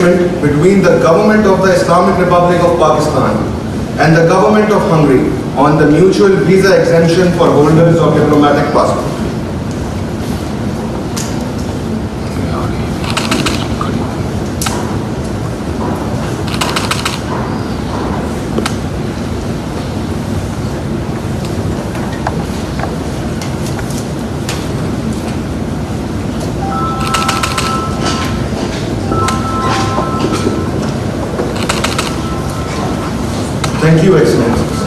between the government of the Islamic Republic of Pakistan and the government of Hungary on the mutual visa exemption for holders of diplomatic passports. Thank you, Excellencies.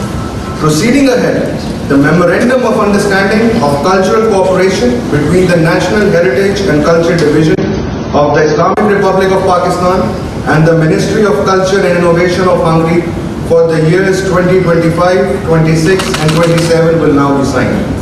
Proceeding ahead, the Memorandum of Understanding of Cultural Cooperation between the National Heritage and Culture Division of the Islamic Republic of Pakistan and the Ministry of Culture and Innovation of Hungary for the years 2025, 26 and 27 will now be signed.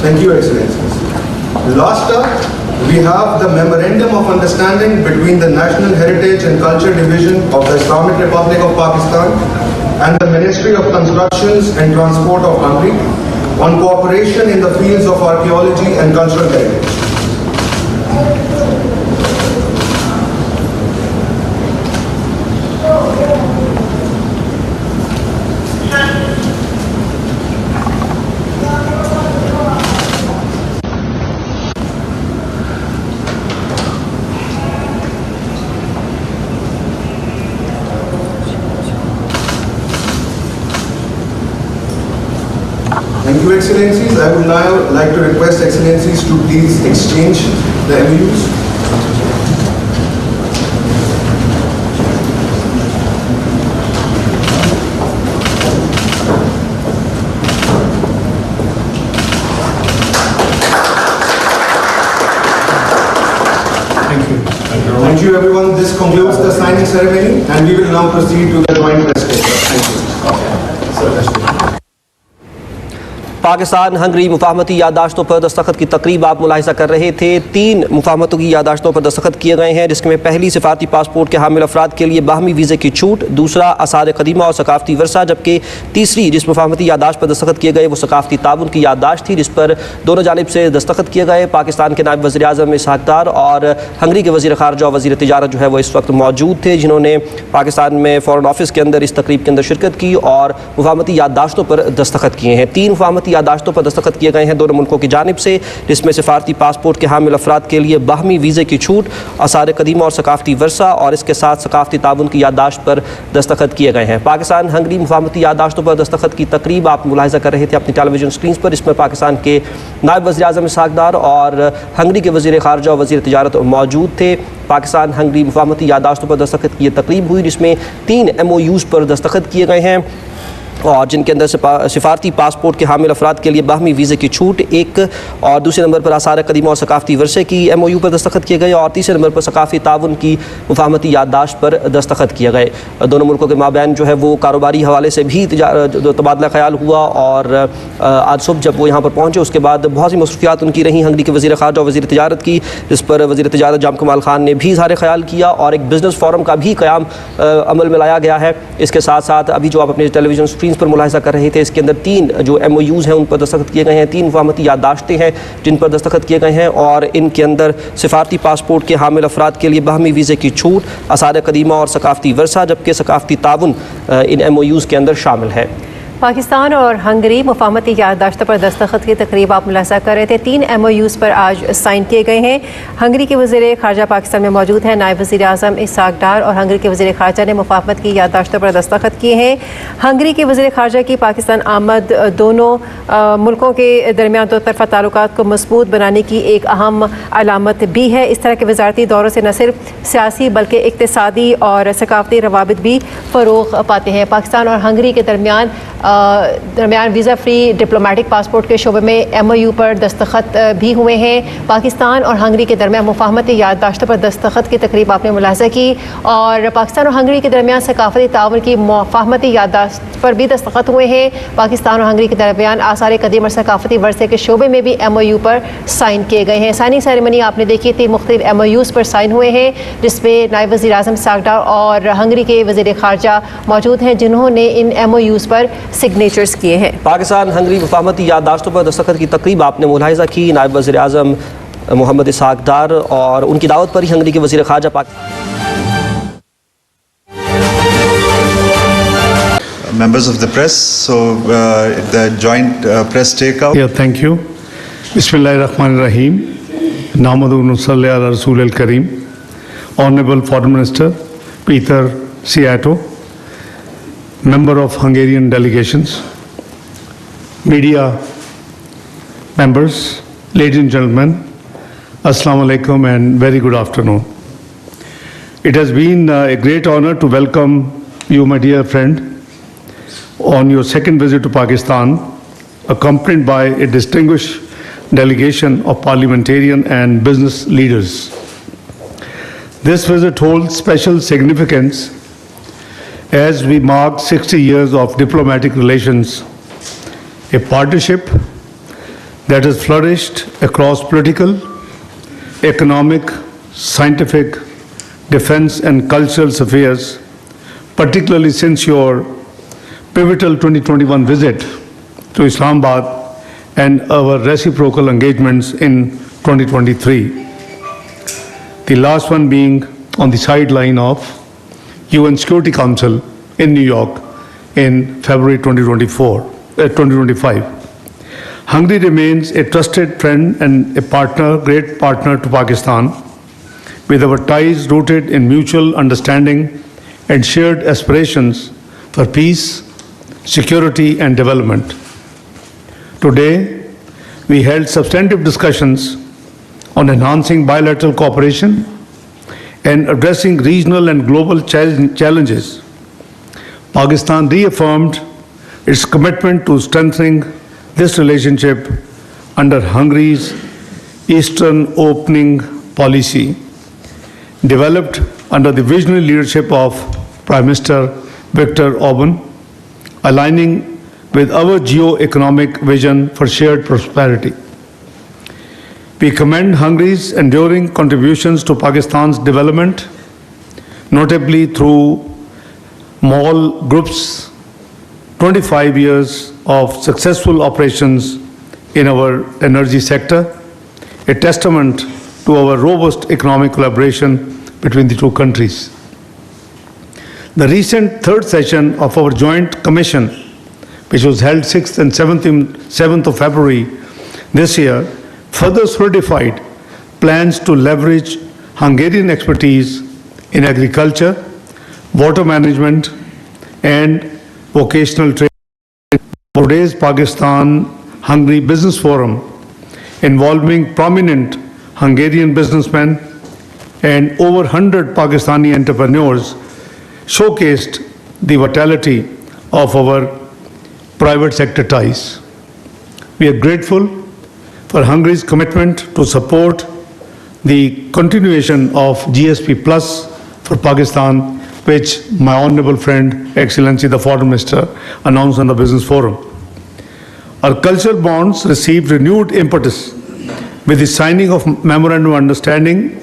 Thank you, Excellencies. Last up, we have the Memorandum of Understanding between the National Heritage and Culture Division of the Islamic Republic of Pakistan and the Ministry of Constructions and Transport of Hungary on cooperation in the fields of archaeology and cultural heritage. Thank you, Excellencies. I would now like to request Excellencies to please exchange the MOUs. Thank you, everyone. This concludes the signing ceremony, and we will now proceed to the joint press conference. Thank you. Pakistan Hungary मुफाहमती यादाश्तों पर दस्तखत की तकरीब आप मुलाहिजा कर रहे थे। 3 मुफाहमतों की यादाश्तों पर दस्तखत किए गए हैं, जिसमें पहली सिफारती पासपोर्ट के हामिल अफराद के लिए बाहमी वीज़े की छूट, दूसरा आसार कदीमा और सकाफती वर्सा, जबकि तीसरी जिस मुफाहमती यादाश्त पर दस्तखत किए गए वो सकाफती ताउन की यादाश्त थी, जिस पर दोनों जानिब से दस्तखत किए गए। पाकिस्तान के नायब वज़ीर आज़म इसहाक़ डार और हंगरी के वज़ीर ख़ारजा और वज़ीर तिजारत जो है वो इस वक्त मौजूद थे, जिन्होंने पाकिस्तान में फ़ॉरेन ऑफिस के अंदर इस तकरीब के अंदर शिरकत की और मुफाहमती यादाश्तों पर दस्तखत किए हैं। 3 मुफाहमती यादाश्तों पर दस्तखत किए गए हैं दोनों मुल्कों की जानिब से, जिसमें सिफारती पासपोर्ट के हामिल अफराद के लिए बाहमी वीज़े की छूट, आसार कदीमा और सकाफती वर्सा और इसके साथ सकाफती ताउन की यादाश्त पर दस्तखत किए गए हैं। पाकिस्तान हंगरी मुफाहमती यादाश्तों पर दस्तखत की तकरीब आप मुलाहिजा कर रहे थे अपनी टेलीविजन स्क्रीन पर। इसमें पाकिस्तान के नायब वज़ीर आज़म इसहाक़ डार और हंगरी के वज़ीर ख़ारजा और वज़ीर तिजारत मौजूद थे। पाकिस्तान हंगरी मुफाहमती यादाश्तों पर दस्तखत की तकरीब हुई, जिसमें 3 MOUs पर दस्तखत किए गए हैं और जिनके अंदर सिफारती पासपोर्ट के हामिल अफराद के लिए बाहमी वीज़े की छूट एक, और दूसरे नंबर पर आसार कदीमा और सकाफती वर्षे की MOU पर दस्तखत किए गए और तीसरे नंबर पर सकाफी ताउन की मुफाहमती याददाश्त पर दस्तखत किए गए। दोनों मुल्कों के माबैन जो है वो कारोबारी हवाले से भी तबादला ख्याल हुआ और आज सुबह जब वो यहाँ पर पहुँचे उसके बाद बहुत सी मसरूफियात उनकी रहीं हंगरी के वज़ीर ख़ारजा और वज़ीर तिजारत की, जिस पर वज़ीर तिजारत जाम कमाल खान ने भी इज़हार ख्याल किया और एक बिज़नेस फोरम का भी क़याम अमल में लाया गया है। इसके साथ साथ अभी जो आप अपने टेलीविजन स्क्रीन पर मुलाहिजा कर रहे थे, इसके अंदर 3 जो MOUs हैं उन पर दस्तखत किए गए हैं। 3 मुफाहमती याददाश्तें हैं जिन पर दस्तखत किए गए हैं और इनके अंदर सिफारती पासपोर्ट के हामिल अफराद के लिए बाहमी वीज़े की छूट, आसार कदीमा और सकाफती वर्सा, जबकि सकाफती ताउन इन MOUs के अंदर शामिल है। पाकिस्तान और हंगरी मुफाहमती याददाश्तों पर दस्तखत की तकरीब आप मुलाहिजा कर रहे थे। 3 MOUs पर आज साइन किए गए हैं। हंगरी के वज़ीर ख़ारजा पाकिस्तान में मौजूद हैं नायब वज़ीर आज़म इसहाक़ डार और हंगरी के वज़ीर ख़ारजा ने मुफाहमत की याददाश्तों पर दस्तखत किए हैं। हंगरी के वज़ीर ख़ारजा की पाकिस्तान आमद दोनों मुल्कों के दरमियान दो तरफ़ा ताल्लुकात को मज़बूत बनाने की एक अहम अलामत भी है। इस तरह के वज़ारती दौरों से न सिर्फ सियासी बल्कि इक़्तिसादी और सकाफ़ती रवाबित भी फ़रोग़ पाते हैं। पाकिस्तान और हंगरी के दरमियान दरमियान वीज़ा फ्री डिप्लोमेटिक पासपोर्ट के शोबे में MOU पर दस्तखत भी हुए हैं। पाकिस्तान और हंगरी के दरमियान मुफाहमती याददाश्तों पर दस्तखत की तकरीब आपने मुलाहिज़ा की और पाकिस्तान और हंगरी के दरमियान सकाफती ताउन की मुफाहमती याददाश्त पर भी दस्तखत हुए हैं। पाकिस्तान और हंगरी के दरमियान आसार कदीम और सकाफती वर्से के शोबे में भी MOU पर साइन किए गए हैं। साइनिंग सेरेमनी आपने देखी थी, मुख्तलिफ MOUs पर साइन हुए हैं जिसमें नायब वज़ीर आज़म सागडार और हंगरी के वज़ीर ख़ारजा मौजूद हैं जिन्होंने इन MOUs पर सिग्नेचर्स किए हैं। पाकिस्तान हंगरी मुफाहमती याददाश्तों पर दस्तखत की तकरीब आपने मुलाहिज़ा की। नायब वज़ीर आज़म मोहम्मद सागडार और उनकी दावत पर ही हंगरी के वज़ीर ख़ारजा members of the press, so the joint press takeout. Yeah, thank you. Bismillahirrahmanirrahim. Nahmadu wa nusalli ala Rasul al-Kareem. Honorable Foreign Minister Peter Siato, member of Hungarian delegations, media members, ladies and gentlemen, Assalamu alaikum and very good afternoon. It has been a great honor to welcome you, my dear friend, on your second visit to Pakistan, accompanied by a distinguished delegation of parliamentarian and business leaders. This visit holds special significance as we mark 60 years of diplomatic relations, a partnership that has flourished across political, economic, scientific, defense and cultural affairs, particularly since your pivotal 2021 visit to Islamabad and our reciprocal engagements in 2023. The last one being on the sideline of UN Security Council in New York in February 2025. Hungary remains a trusted friend and a partner, great partner to Pakistan, with our ties rooted in mutual understanding and shared aspirations for peace, security and development. Today, we held substantive discussions on enhancing bilateral cooperation and addressing regional and global challenges. Pakistan reaffirmed its commitment to strengthening this relationship under Hungary's Eastern Opening policy, developed under the visionary leadership of Prime Minister Viktor Orban, aligning with our geo-economic vision for shared prosperity. We commend Hungary's enduring contributions to Pakistan's development, notably through MOL Group's 25 years of successful operations in our energy sector, a testament to our robust economic collaboration between the two countries. The recent third session of our joint commission, which was held 6th and 7th of February this year, further solidified plans to leverage Hungarian expertise in agriculture, water management, and vocational training. Today's Pakistan-Hungary Business Forum, involving prominent Hungarian businessmen and over 100 Pakistani entrepreneurs, showcased the vitality of our private sector ties. We are grateful for Hungary's commitment to support the continuation of GSP Plus for Pakistan, which my honorable friend, Excellency the Foreign Minister, announced on the Business Forum. Our cultural bonds received renewed impetus with the signing of Memorandum of Understanding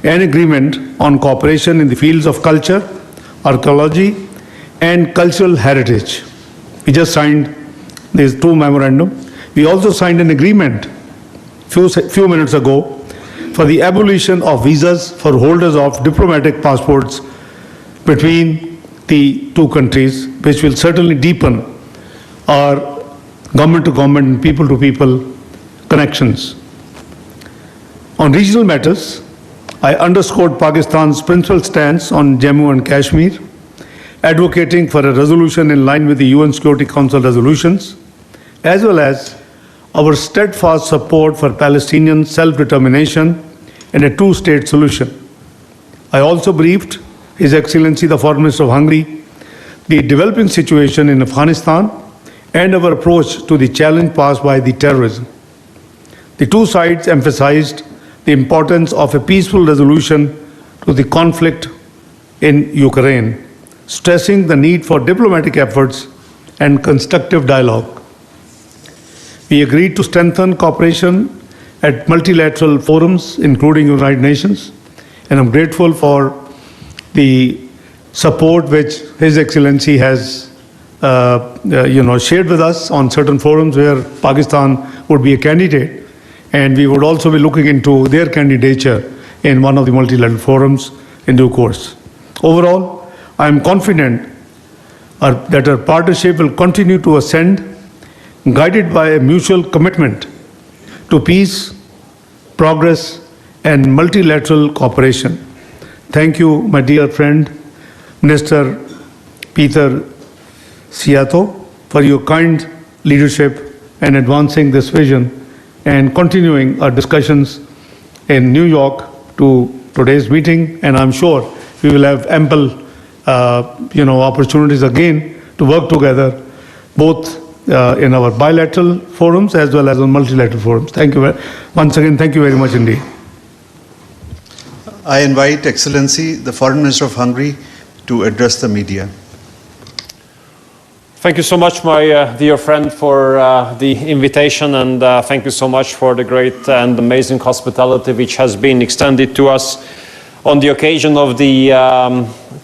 and Agreement on cooperation in the fields of culture, archaeology, and cultural heritage. We just signed these two memorandums. We also signed an agreement few minutes ago for the abolition of visas for holders of diplomatic passports between the two countries, which will certainly deepen our government-to-government and people-to-people connections. On regional matters, I underscored Pakistan's principal stance on Jammu and Kashmir, advocating for a resolution in line with the UN Security Council resolutions, as well as our steadfast support for Palestinian self-determination and a two-state solution. I also briefed His Excellency the Foreign Minister of Hungary the developing situation in Afghanistan and our approach to the challenge posed by the terrorism. The two sides emphasized the importance of a peaceful resolution to the conflict in Ukraine, stressing the need for diplomatic efforts and constructive dialogue. We agreed to strengthen cooperation at multilateral forums, including United Nations, and I'm grateful for the support which His Excellency has shared with us on certain forums where Pakistan would be a candidate, and we would also be looking into their candidature in one of the multilateral forums in due course. Overall, I am confident that our partnership will continue to ascend, guided by a mutual commitment to peace, progress, and multilateral cooperation. Thank you, my dear friend, Minister Peter Siato, for your kind leadership in advancing this vision and continuing our discussions in New York to today's meeting. And I'm sure we will have ample opportunities again to work together, both in our bilateral forums as well as on multilateral forums. Thank you once again. Thank you very much indeed. I invite Excellency, the Foreign Minister of Hungary, to address the media. Thank you so much, my dear friend, for the invitation, and thank you so much for the great and amazing hospitality which has been extended to us on the occasion of the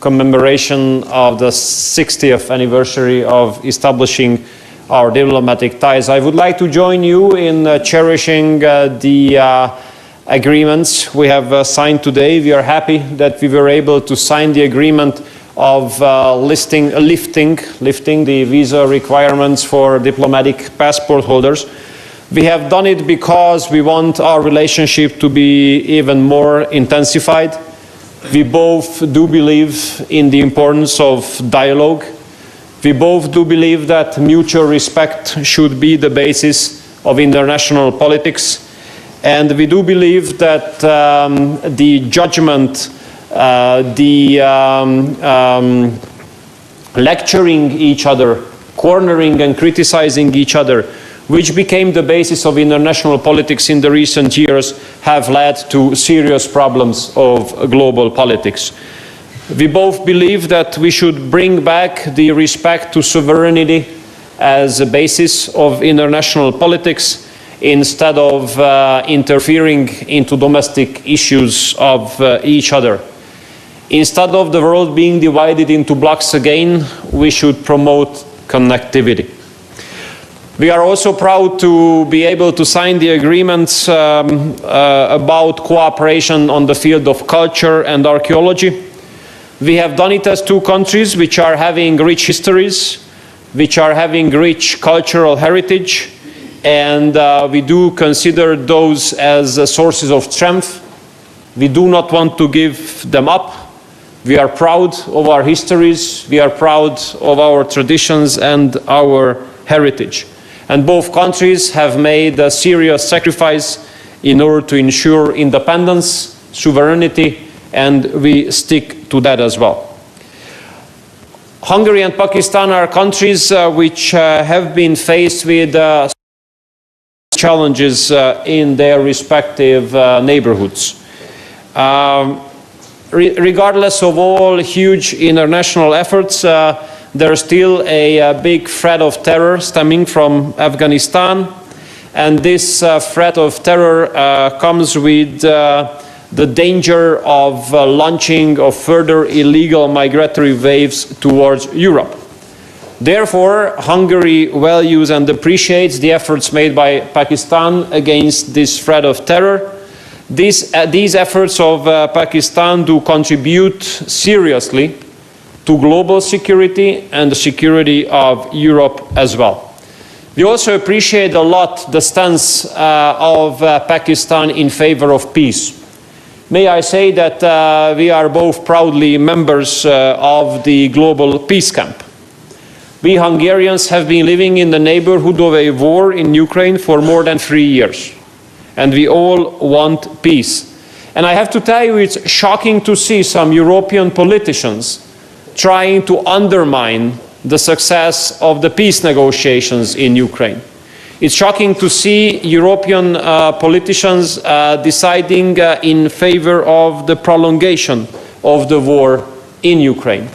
commemoration of the 60th anniversary of establishing our diplomatic ties. I would like to join you in cherishing the agreements we have signed today. We are happy that we were able to sign the agreement of lifting the visa requirements for diplomatic passport holders. We have done it because we want our relationship to be even more intensified. We both do believe in the importance of dialogue. We both do believe that mutual respect should be the basis of international politics. And we do believe that the judgment, lecturing each other, cornering and criticizing each other, which became the basis of international politics in the recent years, have led to serious problems of global politics. We both believe that we should bring back the respect to sovereignty as a basis of international politics, instead of interfering into domestic issues of each other. Instead of the world being divided into blocks again, we should promote connectivity. We are also proud to be able to sign the agreements about cooperation on the field of culture and archaeology. We have done it as two countries which are having rich histories, which are having rich cultural heritage, and we do consider those as sources of strength. We do not want to give them up. We are proud of our histories, we are proud of our traditions and our heritage. And both countries have made a serious sacrifice in order to ensure independence, sovereignty, and we stick to that as well. Hungary and Pakistan are countries which have been faced with challenges in their respective neighborhoods. Regardless of all huge international efforts, there is still a big threat of terror stemming from Afghanistan, and this threat of terror comes with the danger of launching of further illegal migratory waves towards Europe. Therefore, Hungary values and appreciates the efforts made by Pakistan against this threat of terror. These efforts of Pakistan do contribute seriously to global security and the security of Europe as well. We also appreciate a lot the stance of Pakistan in favor of peace. May I say that we are both proudly members of the global peace camp. We Hungarians have been living in the neighborhood of a war in Ukraine for more than 3 years, and we all want peace. And I have to tell you, it's shocking to see some European politicians trying to undermine the success of the peace negotiations in Ukraine. It's shocking to see European politicians deciding in favor of the prolongation of the war in Ukraine.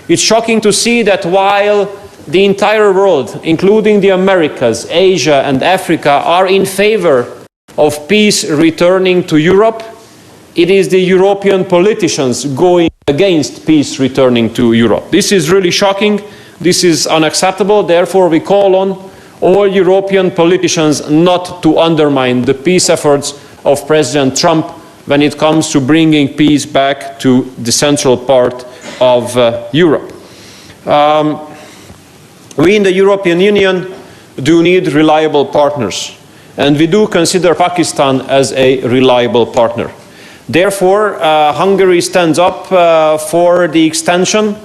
It's shocking to see that while the entire world, including the Americas, Asia and Africa, are in favor of peace returning to Europe, it is the European politicians going against peace returning to Europe. This is really shocking. This is unacceptable. Therefore, we call on all European politicians not to undermine the peace efforts of President Trump when it comes to bringing peace back to the central part of Europe. We in the European Union do need reliable partners, and we do consider Pakistan as a reliable partner. Therefore, Hungary stands up for the extension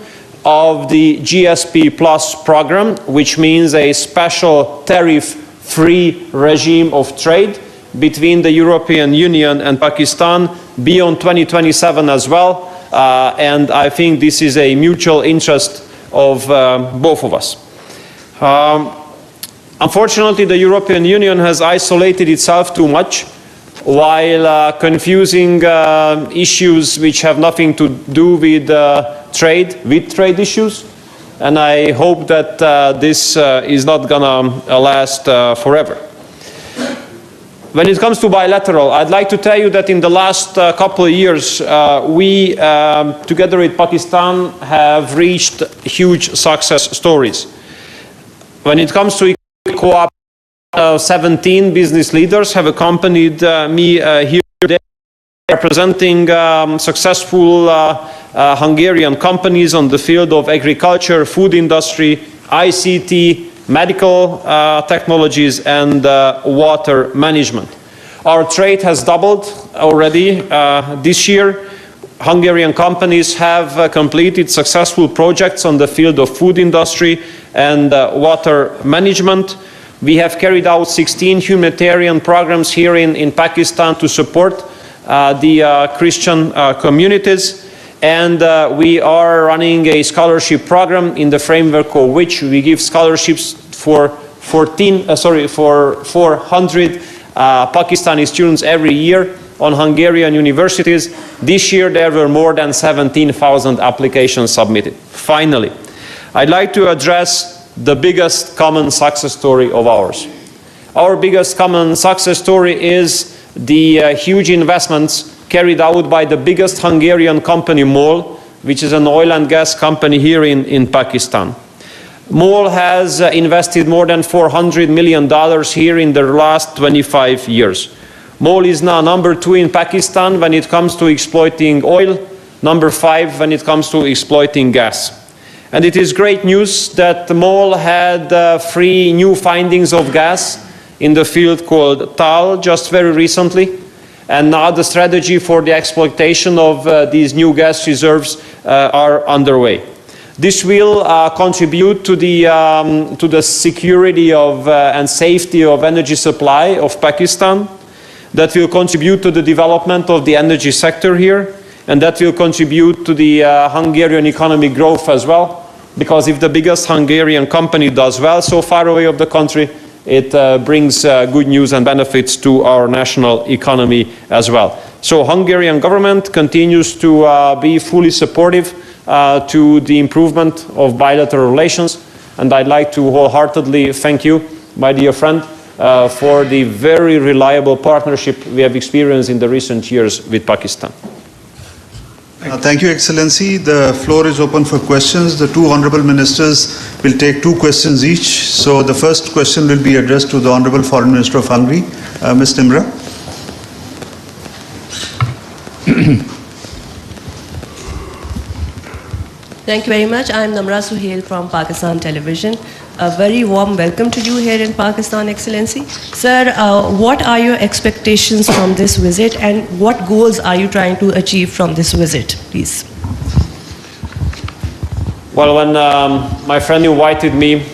of the GSP Plus program, which means a special tariff-free regime of trade between the European Union and Pakistan beyond 2027 as well. And I think this is a mutual interest of both of us. Unfortunately, the European Union has isolated itself too much while confusing issues which have nothing to do with trade issues. And I hope that this is not gonna last forever. When it comes to bilateral, I'd like to tell you that in the last couple of years, we, together with Pakistan, have reached huge success stories. When it comes to co-op, 17 business leaders have accompanied me here today, representing successful Hungarian companies on the field of agriculture, food industry, ICT, medical technologies and water management. Our trade has doubled already this year. Hungarian companies have completed successful projects on the field of food industry and water management. We have carried out 16 humanitarian programs here in Pakistan to support the Christian communities. And we are running a scholarship program in the framework of which we give scholarships for 400 Pakistani students every year on Hungarian universities. This year there were more than 17,000 applications submitted. Finally, I'd like to address the biggest common success story of ours. Our biggest common success story is the huge investments carried out by the biggest Hungarian company, MOL, which is an oil and gas company here in Pakistan. MOL has invested more than $400 million here in the last 25 years. MOL is now number 2 in Pakistan when it comes to exploiting oil, number 5 when it comes to exploiting gas. And it is great news that MOL had 3 new findings of gas in the field called Tal just very recently. And now the strategy for the exploitation of these new gas reserves are underway. This will contribute to the security of and safety of energy supply of Pakistan. That will contribute to the development of the energy sector here, and that will contribute to the Hungarian economic growth as well. Because if the biggest Hungarian company does well so far away of the country, it brings good news and benefits to our national economy as well. So Hungarian government continues to be fully supportive to the improvement of bilateral relations, and I'd like to wholeheartedly thank you, my dear friend, for the very reliable partnership we have experienced in the recent years with Pakistan. Thank you, Excellency. The floor is open for questions. The 2 honourable ministers will take 2 questions each. So the first question will be addressed to the Honourable Foreign Minister of Hungary, Ms. Nimra. Thank you very much. I am Namra Suhail from Pakistan Television. A very warm welcome to you here in Pakistan, Excellency. Sir, what are your expectations from this visit and what goals are you trying to achieve from this visit, please? Well, when my friend invited me,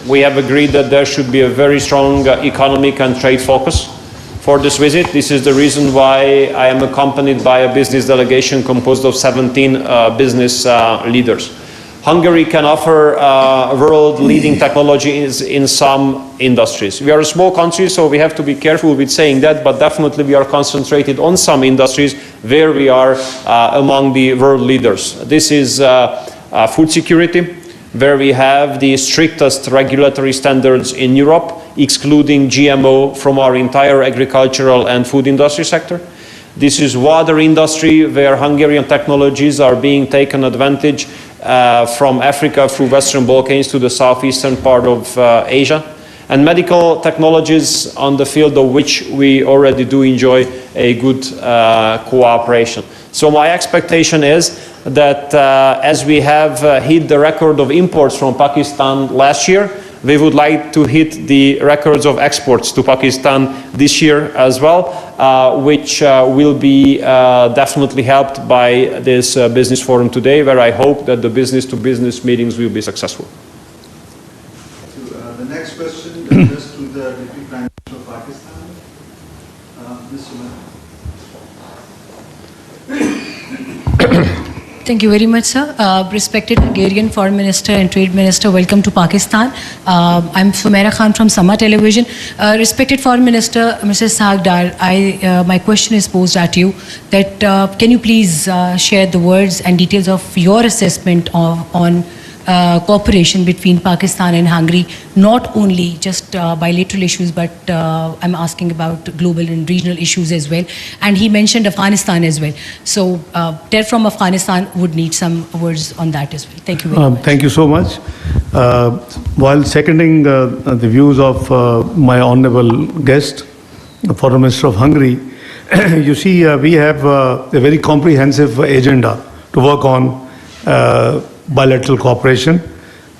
we have agreed that there should be a very strong economic and trade focus for this visit. This is the reason why I am accompanied by a business delegation composed of 17 business leaders. Hungary can offer world-leading technologies in some industries. We are a small country, so we have to be careful with saying that, but definitely we are concentrated on some industries where we are among the world leaders. This is food security, where we have the strictest regulatory standards in Europe, excluding GMO from our entire agricultural and food industry sector. This is water industry, where Hungarian technologies are being taken advantage from Africa through Western Balkans to the southeastern part of Asia. And medical technologies on the field of which we already do enjoy a good cooperation. So my expectation is that as we have hit the record of imports from Pakistan last year, we would like to hit the records of exports to Pakistan this year as well, which will be definitely helped by this business forum today, where I hope that the business-to-business meetings will be successful. The next question addressed to the Deputy Prime Minister of Pakistan, Mr. Thank you very much, sir. Respected Hungarian Foreign Minister and Trade Minister, welcome to Pakistan. I'm Sumaira Khan from Sama Television. Respected Foreign Minister, Mr. Sagdar, my question is posed at you that can you please share the words and details of your assessment on cooperation between Pakistan and Hungary, not only just bilateral issues, but I'm asking about global and regional issues as well. And he mentioned Afghanistan as well. So, Ter from Afghanistan would need some words on that as well. Thank you very much. Thank you so much. While seconding the views of my honorable guest, the Foreign Minister of Hungary, you see, we have a very comprehensive agenda to work on bilateral cooperation,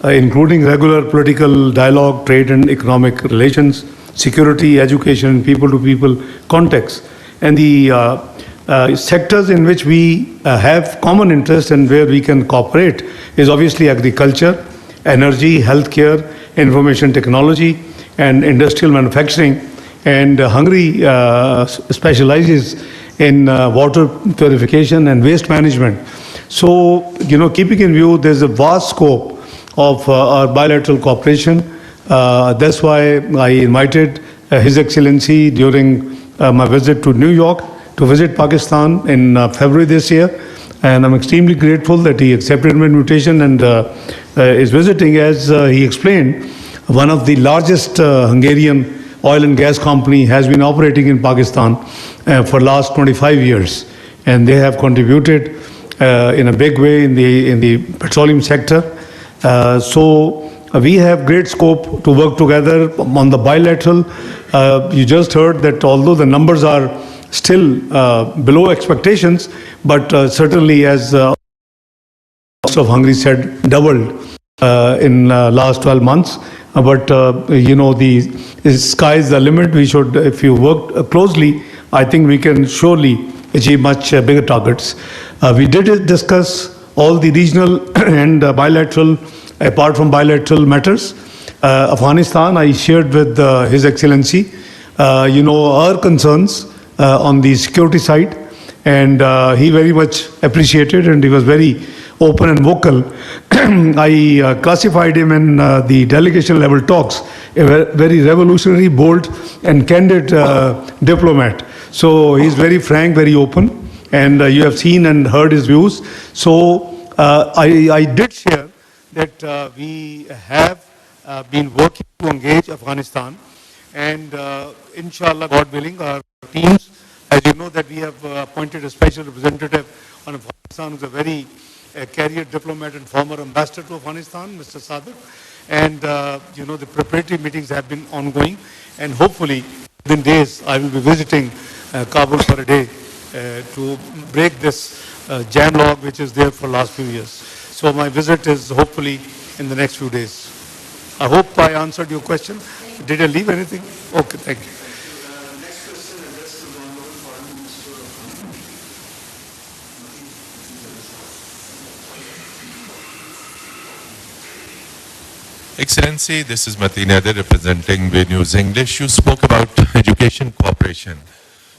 including regular political dialogue, trade and economic relations, security, education, people-to-people context. And the sectors in which we have common interest and where we can cooperate is obviously agriculture, energy, healthcare, information technology, and industrial manufacturing. And Hungary specializes in water purification and waste management. So, keeping in view, there's a vast scope of our bilateral cooperation. That's why I invited His Excellency during my visit to New York to visit Pakistan in February this year. And I'm extremely grateful that he accepted my invitation and is visiting, as he explained, one of the largest Hungarian oil and gas company has been operating in Pakistan for last 25 years. And they have contributed in a big way in the petroleum sector. So we have great scope to work together on the bilateral. You just heard that although the numbers are still below expectations, but certainly, as of Hungary said, doubled in last 12 months. But the sky is the limit. We should, if you work closely, I think we can surely achieve much bigger targets. We did discuss all the regional and bilateral, apart from bilateral matters. Afghanistan, I shared with His Excellency, our concerns on the security side, and he very much appreciated, and he was very open and vocal. I classified him in the delegation level talks, a very revolutionary, bold, and candid diplomat. So he's very frank, very open. And you have seen and heard his views. So I did share that we have been working to engage Afghanistan, and inshallah, God willing, our teams, as you know, that we have appointed a special representative on Afghanistan, who's a very career diplomat and former ambassador to Afghanistan, Mr. Sadr. And the preparatory meetings have been ongoing, and hopefully within days I will be visiting Kabul for a day to break this jam log which is there for the last few years. So my visit is hopefully in the next few days. I hope I answered your question. Did I leave anything? Okay, thank you. Next question addressed to the Honorable Foreign Minister of Excellency, this is Mateen Nader representing Waqtnews English. You spoke about education cooperation.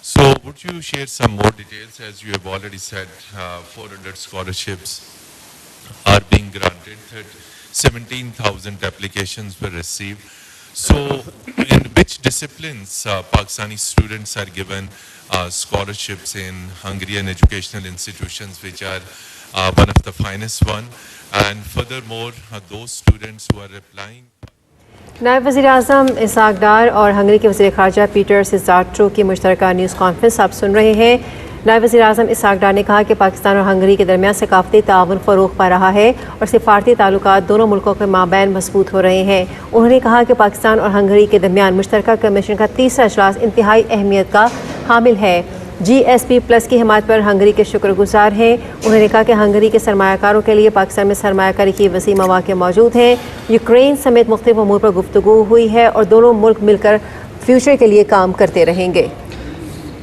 So would you share some more details, as you have already said, 400 scholarships are being granted. 17,000 applications were received. So, in which disciplines Pakistani students are given scholarships in Hungarian educational institutions, which are one of the finest one, and furthermore, those students who are applying. नायब वज़ीर-ए-आज़म Isaac डार और Hungary के वज़ीर ख़ारजा Peter सिज़ार्टो की मुश्तरका news conference आप सुन रहे हैं। नायब वज़ीर-ए-आज़म इसाक डार ने कहा कि पाकिस्तान और हंगरी के दरमियान सकाफ़ती ताउन फ़रोग़ पा रहा है और सिफारती ताल्लुकात दोनों मुल्कों के माबैन मज़बूत हो रहे हैं। उन्होंने कहा कि पाकिस्तान और हंगरी के दरमियान मुश्तरका कमीशन का तीसरा इजलास इंतहाई अहमियत का हामिल है। GSP+ की हिमायत पर हंगरी के शुक्रगुजार हैं। उन्होंने कहा कि हंगरी के सरमायाकारों के लिए पाकिस्तान में सरमायाकारी की वसी मौक़े मौजूद हैं। यूक्रेन समेत मुख्तलिफ अमूर पर गुफ्तगू हुई है और दोनों मुल्क मिलकर फ्यूचर के लिए काम करते रहेंगे।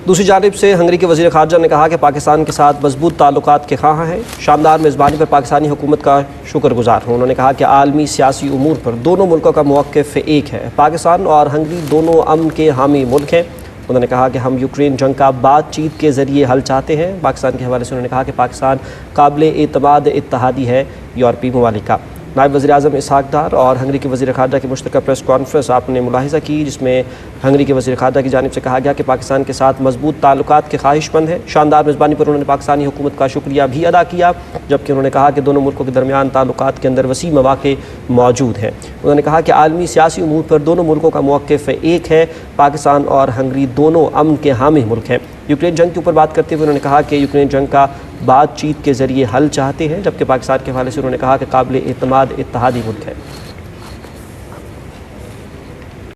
दूसरी जानिब से हंगरी के वज़ीर ख़ारजा ने कहा कि पाकिस्तान के साथ मजबूत ताल्लुकात के ख़्वाह हैं। शानदार मेज़बानी पर पाकिस्तानी हुकूमत का शुक्रगुजार हूँ। उन्होंने कहा कि आलमी सियासी उमूर पर दोनों मुल्कों का मौक़िफ़ एक है। पाकिस्तान और हंगरी दोनों अमन के हामी मुल्क हैं। उन्होंने कहा कि हम यूक्रेन जंग का बातचीत के ज़रिए हल चाहते हैं। पाकिस्तान के हवाले से उन्होंने कहा कि पाकिस्तान काबिल एतमाद इत्तेहादी है यूरोपीय ममालिक का। नायब वज़ीर-ए-आज़म इसाक डार और हंगरी के वज़ीर ख़ारजा की मुश्तरका प्रेस कॉन्फ्रेंस आपने मुलाहिज़ा की, जिसमें हंगरी के वज़ीर ख़ारजा की जानिब से कहा गया कि पाकिस्तान के साथ मजबूत ताल्लुकात के ख्वाहिशमंद है। शानदार मेज़बानी पर उन्होंने पाकिस्तानी हुकूमत का शुक्रिया भी अदा किया, जबकि उन्होंने कहा कि दोनों मुल्कों के दरमियान ताल्लुकात के अंदर वसी मौक़े मौजूद हैं। उन्होंने कहा कि आलमी सियासी उमूर पर दोनों मुल्कों का मौक़िफ़ एक है। पाकिस्तान और हंगरी दोनों अमन के हामी मुल्क हैं। यूक्रेन जंग के ऊपर बात करते हुए उन्होंने कहा कि यूक्रेन जंग का बातचीत के ज़रिए हल चाहते हैं, जबकि पाकिस्तान के हवाले से उन्होंने कहा कि काबिल एतमाद इत्तेहादी मुल्क है।